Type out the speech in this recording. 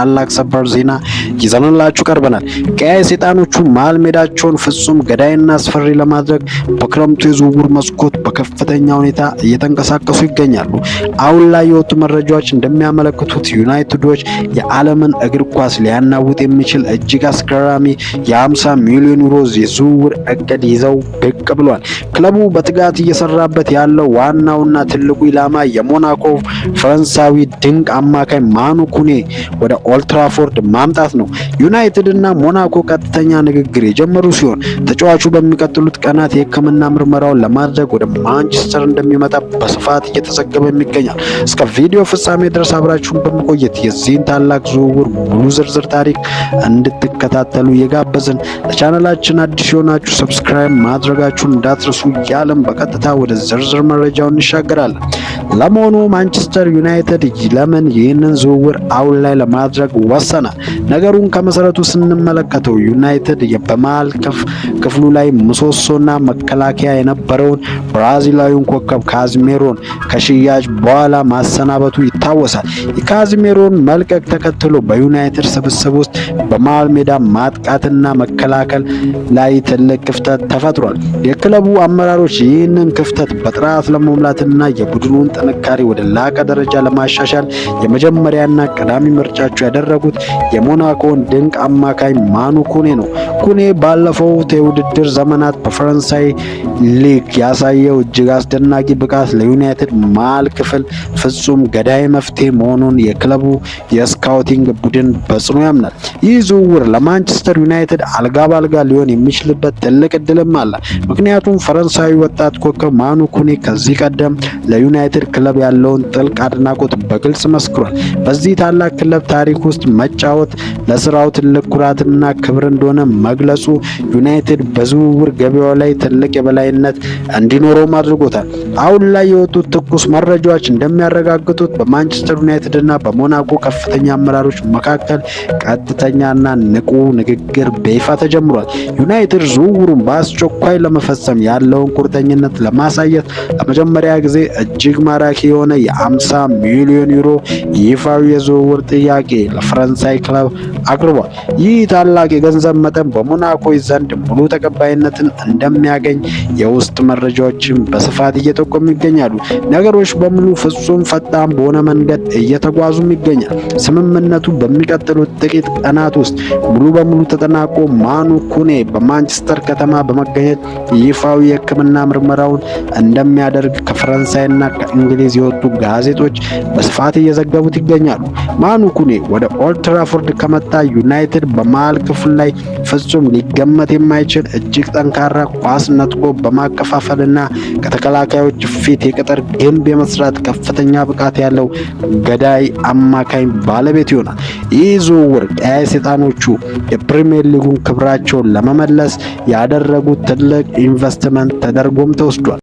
ታላቅ ሰበር ዜና ይዘንላችሁ ቀርበናል። ቀያይ ሰይጣኖቹ መሃል ሜዳቸውን ፍጹም ገዳይና አስፈሪ ለማድረግ በክረምቱ የዝውውር መስኮት በከፍተኛ ሁኔታ እየተንቀሳቀሱ ይገኛሉ። አሁን ላይ የወጡ መረጃዎች እንደሚያመለክቱት ዩናይትዶች የዓለምን እግር ኳስ ሊያናውጥ የሚችል እጅግ አስገራሚ የ50 ሚሊዮን ዩሮ የዝውውር እቅድ ይዘው ብቅ ብሏል። ክለቡ በትጋት እየሰራበት ያለው ዋናውና ትልቁ ኢላማ የሞናኮ ፈረንሳዊ ድንቅ አማካይ ማኑ ኩኔ ወደ ኦልድ ትራፎርድ ማምጣት ነው። ዩናይትድ እና ሞናኮ ቀጥተኛ ንግግር የጀመሩ ሲሆን ተጫዋቹ በሚቀጥሉት ቀናት የሕክምና ምርመራውን ለማድረግ ወደ ማንቸስተር እንደሚመጣ በስፋት እየተዘገበ ይገኛል። እስከ ቪዲዮ ፍጻሜ ድረስ አብራችሁን በመቆየት የዚህን ታላቅ ዝውውር ሙሉ ዝርዝር ታሪክ እንድትከታተሉ እየጋበዝን ለቻናላችን አዲስ የሆናችሁ ሰብስክራይብ ማድረጋችሁን እንዳትረሱ እያልን በቀጥታ ወደ ዝርዝር መረጃው እንሻገራለን። ለመሆኑ ማንቸስተር ዩናይትድ ለምን ይህንን ዝውውር አሁን ላይ ለማድረግ ወሰነ? ነገሩን ከመሰረቱ ስንመለከተው ዩናይትድ በመሃል ክፍሉ ላይ ምሰሶና መከላከያ የነበረውን ብራዚላዊውን ኮከብ ካዝሜሮን ከሽያጭ በኋላ ማሰናበቱ ይታወሳል። የካዝሜሮን መልቀቅ ተከትሎ በዩናይትድ ስብስብ ውስጥ በመሃል ሜዳ ማጥቃትና መከላከል ላይ ትልቅ ክፍተት ተፈጥሯል። የክለቡ አመራሮች ይህንን ክፍተት በጥራት ለመሙላትና የቡድኑን ጥንካሬ ወደ ላቀ ደረጃ ለማሻሻል የመጀመሪያና ቀዳሚ ምርጫቸው ያደረጉት የሞናኮን ድንቅ አማካይ ማኑ ኩኔ ነው። ኩኔ ባለፈው የውድድር ዘመናት በፈረንሳይ ሊግ ያሳየው እጅግ አስደናቂ ብቃት ለዩናይትድ መሃል ክፍል ፍጹም ገዳይ መፍትሄ መሆኑን የክለቡ የስካውቲንግ ቡድን በጽኑ ያምናል። ይህ ዝውውር ለማንቸስተር ዩናይትድ አልጋ ባልጋ ሊሆን የሚችልበት ትልቅ እድልም አለ። ምክንያቱም ፈረንሳዊ ወጣት ኮከብ ማኑ ኩኔ ከዚህ ቀደም ለዩናይትድ ክለብ ያለውን ጥልቅ አድናቆት በግልጽ መስክሯል። በዚህ ታላቅ ክለብ ታሪክ ውስጥ መጫወት ለስራው ትልቅ ኩራትና ክብር እንደሆነ መግለጹ ዩናይትድ በዝውውር ገበያው ላይ ትልቅ የበላይነት እንዲኖረው አድርጎታል። አሁን ላይ የወጡት ትኩስ መረጃዎች እንደሚያረጋግጡት በማንቸስተር ዩናይትድ እና በሞናኮ ከፍተኛ አመራሮች መካከል ቀጥተኛና ንቁ ንግግር በይፋ ተጀምሯል። ዩናይትድ ዝውውሩን በአስቸኳይ ለመፈጸም ያለውን ቁርጠኝነት ለማሳየት ለመጀመሪያ ጊዜ እጅግ ማራኪ የሆነ የ50 ሚሊዮን ዩሮ ይፋዊ የዝውውር ጥያቄ ለፈረንሳይ ክለብ አቅርቧል። ይህ ታላቅ የገንዘብ መጠን በሞናኮ ዘንድ ሙሉ ተቀባይነትን እንደሚያገኝ የውስጥ መረጃዎችን በስፋት እየጠቆሙ ይገኛሉ። ነገሮች በሙሉ ፍጹም ፈጣን በሆነ መንገድ እየተጓዙም ይገኛል። ስምምነቱ በሚቀጥሉት ጥቂት ቀናት ውስጥ ሙሉ በሙሉ ተጠናቆ ማኑ ኩኔ በማንቸስተር ከተማ በመገኘት ይፋዊ የሕክምና ምርመራውን እንደሚያደርግ ከፈረንሳይና ከእንግሊዝ የወጡ ጋዜጦች በስፋት እየዘገቡት ይገኛሉ። ማኑ ኩኔ ወደ ኦልድ ትራፎርድ ከመጣ ዩናይትድ በመሃል ክፍል ላይ ፍጹም ሊገመት የማይችል እጅግ ጠንካራ ኳስ ነጥቆ በማከፋፈልና ከተከላካዮች ፊት የቅጥር ግንብ የመስራት ከፍተኛ ብቃት ያለው ገዳይ አማካኝ ባለቤት ይሆናል። ይህ ዝውውር ቀያይ ሰይጣኖቹ የፕሪሚየር ሊጉን ክብራቸውን ለመመለስ ያደረጉት ትልቅ ኢንቨስትመንት ተደርጎም ተወስዷል።